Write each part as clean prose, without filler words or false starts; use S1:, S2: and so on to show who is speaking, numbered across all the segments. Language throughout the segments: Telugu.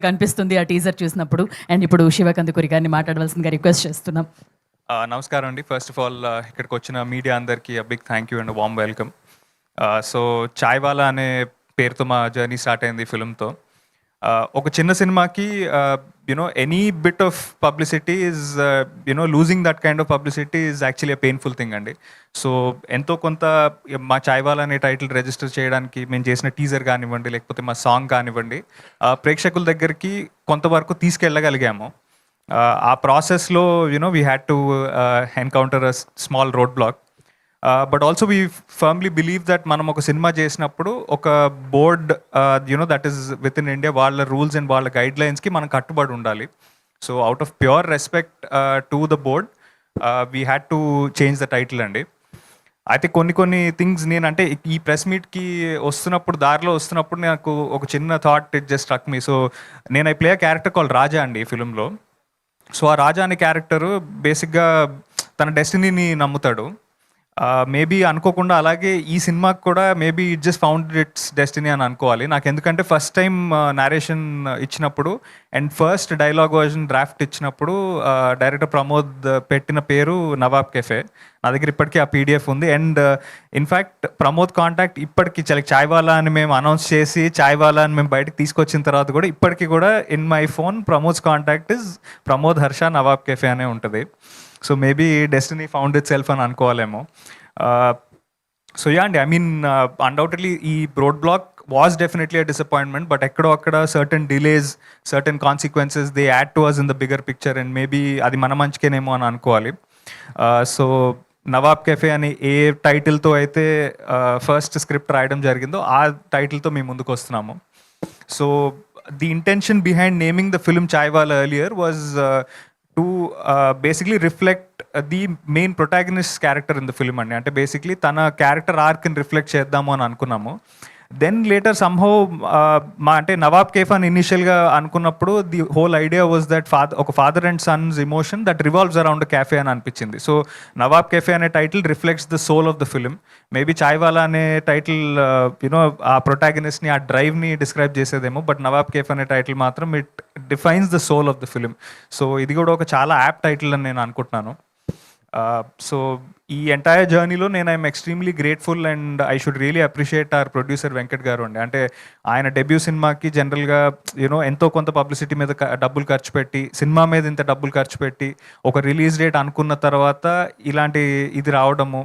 S1: కనిపిస్తుంది ఆ టీజర్ చూసినప్పుడు. అండ్ ఇప్పుడు శివకందుకూరి గారిని మాట్లాడవలసిందిగా రిక్వెస్ట్ చేస్తున్నాం.
S2: నమస్కారం అండి. ఫస్ట్ ఆఫ్ ఆల్ ఇక్కడికి వచ్చిన మీడియా అందరికీ big thank you and warm welcome. So Chaiwala అనే పేరుతో మా జర్నీ స్టార్ట్ అయింది ఫిల్మ్తో. ఒక చిన్న సినిమాకి you know any bit of publicity is you know losing that kind of publicity is actually a painful thing అండి. సో ఎంతో కొంత మా చాయ్వాలా అనే టైటిల్ రిజిస్టర్ చేయడానికి మేము చేసిన టీజర్ కానివ్వండి, లేకపోతే మా సాంగ్ కానివ్వండి, ప్రేక్షకుల దగ్గరికి కొంతవరకు తీసుకెళ్ళగలిగాము. ఆ ప్రాసెస్లో we had to encounter a small road block, but also we firmly believe that మనం ఒక సినిమా చేసినప్పుడు ఒక board that is within India వాళ్ళ రూల్స్ అండ్ వాళ్ళ గైడ్ లైన్స్కి మనం కట్టుబడి ఉండాలి. So out of pure respect to the board we had to change the title అండి. అయితే కొన్ని థింగ్స్ నేను అంటే ఈ ప్రెస్ మీట్కి వస్తున్నప్పుడు దారిలో వస్తున్నప్పుడు నాకు ఒక చిన్న thought it just struck me. So నేను ఐ ప్లే క్యారెక్టర్ కాల్ రాజా అండి ఈ ఫిలింలో. సో ఆ రాజా అనే క్యారెక్టరు బేసిక్గా తన డెస్టినీని నమ్ముతాడు. మేబీ అనుకోకుండా అలాగే ఈ సినిమాకి కూడా maybe it just found it's destiny అని అనుకోవాలి. నాకు ఎందుకంటే ఫస్ట్ టైం నారేషన్ ఇచ్చినప్పుడు and first dialogue version draft ఇచ్చినప్పుడు డైరెక్టర్ ప్రమోద్ పెట్టిన పేరు నవాబ్ కెఫే. నా దగ్గర ఇప్పటికీ ఆ పీడిఎఫ్ ఉంది. అండ్ ఇన్ఫ్యాక్ట్ ప్రమోద్ కాంటాక్ట్ ఇప్పటికీ చాయ్వాలా అని మేము అనౌన్స్ చేసి చాయ్వాలా అని మేము బయటకు తీసుకొచ్చిన తర్వాత కూడా ఇప్పటికీ కూడా in my phone Pramod's contact is Pramod Harsha Nawab cafe అనే ఉంటుంది. So maybe destiny found itself అని అనుకోవాలేమో. సో యా అండి, ఐ మీన్ అన్డౌటెడ్లీ ఈ road block was definitely a disappointment, but ఎక్కడో అక్కడ certain delays, certain consequences they add to us in the bigger picture and maybe అది మన మంచికేనేమో అని అనుకోవాలి. సో నవాబ్ కెఫే అని ఏ టైటిల్తో అయితే ఫస్ట్ స్క్రిప్ట్ రాయడం జరిగిందో ఆ టైటిల్తో మేము ముందుకు వస్తున్నాము. So the intention behind naming the film Chaiwala earlier was to basically reflect the main protagonist character in the film అండి. అంటే బేసిక్లీ తన క్యారెక్టర్ ఆర్క్ని రిఫ్లెక్ట్ చేద్దాము అని అనుకున్నాము. దెన్ లేటర్ సమ్హౌ మా అంటే నవాబ్ కేఫ్ అని ఇనిషియల్గా అనుకున్నప్పుడు the whole idea was that ఒక father and sons emotion that revolves around cafe అని అనిపించింది. సో నవాబ్ కేఫే అనే title reflects the soul of the film. Maybe Chaiwala అనే టైటిల్ ఆ ప్రొటాగనిస్ట్ని, ఆ డ్రైవ్ని డిస్క్రైబ్ చేసేదేమో, బట్ నవాబ్ కేఫ్ అనే టైటిల్ మాత్రం it defines the soul of the film. So ఇది కూడా ఒక చాలా యాప్ టైటిల్ అని నేను అనుకుంటున్నాను. సో ఈ ఎంటైర్ జర్నీలో నేను I'm extremely grateful and I should really appreciate hour producer Venkat గారు అండి. అంటే ఆయన డెబ్యూ సినిమాకి జనరల్గా ఎంతో కొంత పబ్లిసిటీ మీద డబ్బులు ఖర్చు పెట్టి, సినిమా మీద ఇంత డబ్బులు ఖర్చు పెట్టి ఒక రిలీజ్ డేట్ అనుకున్న తర్వాత ఇలాంటి ఇది రావడము,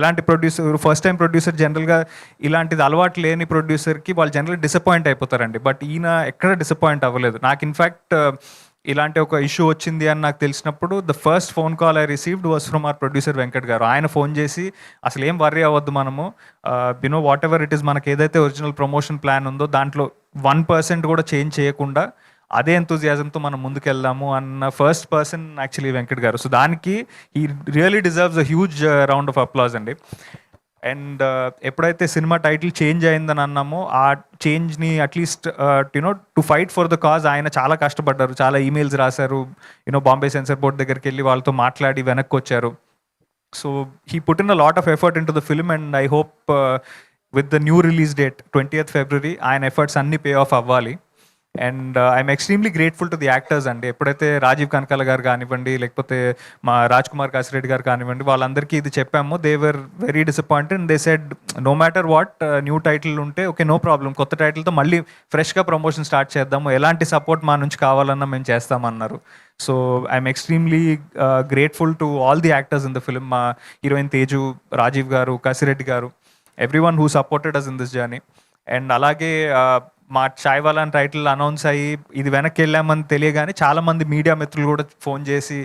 S2: ఎలాంటి ప్రొడ్యూసర్, ఫస్ట్ టైం ప్రొడ్యూసర్ జనరల్గా ఇలాంటిది అలవాటు లేని ప్రొడ్యూసర్కి వాళ్ళు జనరల్గా డిసప్పాయింట్ అయిపోతారండి. బట్ ఈయన ఎక్కడ డిసప్పాయింట్ అవ్వలేదు. నాకు ఇన్ఫ్యాక్ట్ ఇలాంటి ఒక ఇష్యూ వచ్చింది అని నాకు తెలిసినప్పుడు the first phone call I received was from our producer Venkat గారు. ఆయన ఫోన్ చేసి అసలు ఏం వర్రీ అవ్వద్దు, మనము వాట్ ఎవర్ ఇట్ ఈస్, మనకి ఏదైతే ఒరిజినల్ ప్రమోషన్ ప్లాన్ ఉందో దాంట్లో 1% కూడా చేంజ్ చేయకుండా అదే ఎంతూజియాజంతో మనం ముందుకెళ్దాము అన్న first person actually Venkat garu. So దానికి he really deserves a huge round of applause అండి. అండ్ ఎప్పుడైతే సినిమా టైటిల్ చేంజ్ అయిందని అన్నామో ఆ చేంజ్ని at least to fight for the cause ఆయన చాలా కష్టపడ్డారు. చాలా ఈమెయిల్స్ రాశారు, బాంబే సెన్సార్ బోర్డ్ దగ్గరికి వెళ్ళి వాళ్ళతో మాట్లాడి వెనక్కి వచ్చారు. So he put in a lot of effort in to the film and I hope with the new release date 20th February ఆయన ఎఫర్ట్స్ అన్నీ పే ఆఫ్ అవ్వాలి. And I'm extremely grateful to the actors అండి. ఎప్పుడైతే రాజీవ్ కనకాల గారు కానివ్వండి, లేకపోతే మా రాజ్ కుమార్ కాసిరెడ్డి గారు కానివ్వండి, వాళ్ళందరికీ ఇది చెప్పాము. They were very disappointed and they said no matter what new title ఉంటే ఓకే, నో ప్రాబ్లం, కొత్త టైటిల్తో మళ్ళీ ఫ్రెష్గా ప్రమోషన్ స్టార్ట్ చేద్దాము, ఎలాంటి సపోర్ట్ మా నుంచి కావాలన్నా మేము చేస్తామన్నారు. So I'm extremely grateful to all the actors in the film. మా హీరోయిన్ తేజు, రాజీవ్ గారు, కాసిరెడ్డి గారు, everyone who supported us in this journey. And అలాగే మా చాయ్వాలా అని టైటిల్ అనౌన్స్ అయ్యి ఇది వెనక్కి వెళ్ళామని తెలియగానే చాలామంది మీడియా మిత్రులు కూడా ఫోన్ చేసి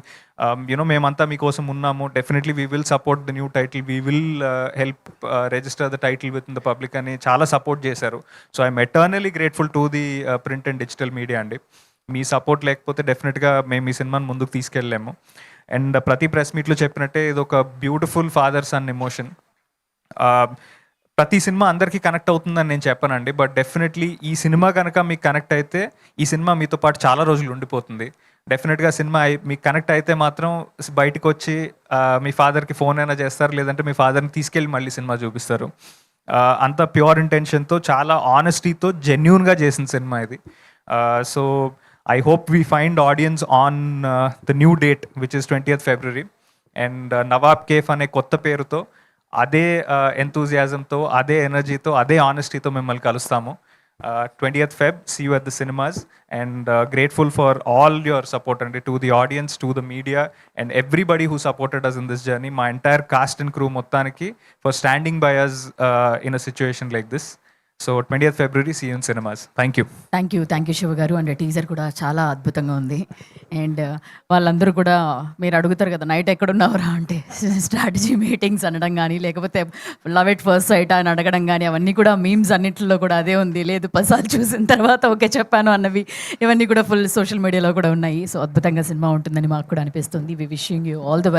S2: మేమంతా మీకోసం ఉన్నాము, definitely we will support the new title, we will help register the title with in the public అని చాలా సపోర్ట్ చేశారు. So I'm eternally grateful to the print and digital media అండి. మీ సపోర్ట్ లేకపోతే డెఫినెట్గా మేము ఈ సినిమాని ముందుకు తీసుకెళ్ళలేము. అండ్ ప్రతి ప్రెస్ మీట్లో చెప్పినట్టే ఇది ఒక బ్యూటిఫుల్ ఫాదర్ సన్ ఎమోషన్. ప్రతి సినిమా అందరికీ కనెక్ట్ అవుతుందని నేను చెప్పానండి, బట్ డెఫినెట్లీ ఈ సినిమా కనుక మీకు కనెక్ట్ అయితే ఈ సినిమా మీతో పాటు చాలా రోజులు ఉండిపోతుంది. డెఫినెట్గా సినిమా మీకు కనెక్ట్ అయితే మాత్రం బయటకు వచ్చి మీ ఫాదర్కి ఫోన్ అయినా చేస్తారు, లేదంటే మీ ఫాదర్ని తీసుకెళ్ళి మళ్ళీ సినిమా చూపిస్తారు. అంత ప్యూర్ ఇంటెన్షన్తో, చాలా ఆనెస్టీతో, జెన్యూన్గా చేసిన సినిమా ఇది. So I hope we find audience on the new date, which is 20th February. And Nawab Cafe అనే కొత్త పేరుతో అదే ఎంతూజియాజంతో అదే ఎనర్జీతో అదే ఆనెస్టీతో మిమ్మల్ని కలుస్తాము. 20th Feb, see you at the cinemas, and grateful for all your support and to the audience, to the media, and everybody who supported us in this journey. My entire cast and crew మొత్తానికి for standing by us in a situation like this. So 20th February, see you in cinemas. Thank you.
S1: Thank you Shiva garu. And teaser కూడా చాలా అద్భుతంగా ఉంది. అండ్ వాళ్ళందరూ కూడా మీరు అడుగుతారు కదా నైట్ ఎక్కడున్నావురా అంటే స్ట్రాటజీ మీటింగ్స్ అనడం కానీ లేకపోతే లవ్ ఎట్ ఫస్ట్ సైట్ అని అడగడం కానీ అవన్నీ కూడా మీమ్స్ అన్నింటిలో కూడా అదే ఉంది. లేదు పసాలు చూసిన తర్వాత ఓకే చెప్పాను అన్నవి ఇవన్నీ కూడా ఫుల్ సోషల్ మీడియాలో కూడా ఉన్నాయి. సో అద్భుతంగా సినిమా ఉంటుందని మాకు కూడా అనిపిస్తుంది. వి విషింగ్ యూ ఆల్ ద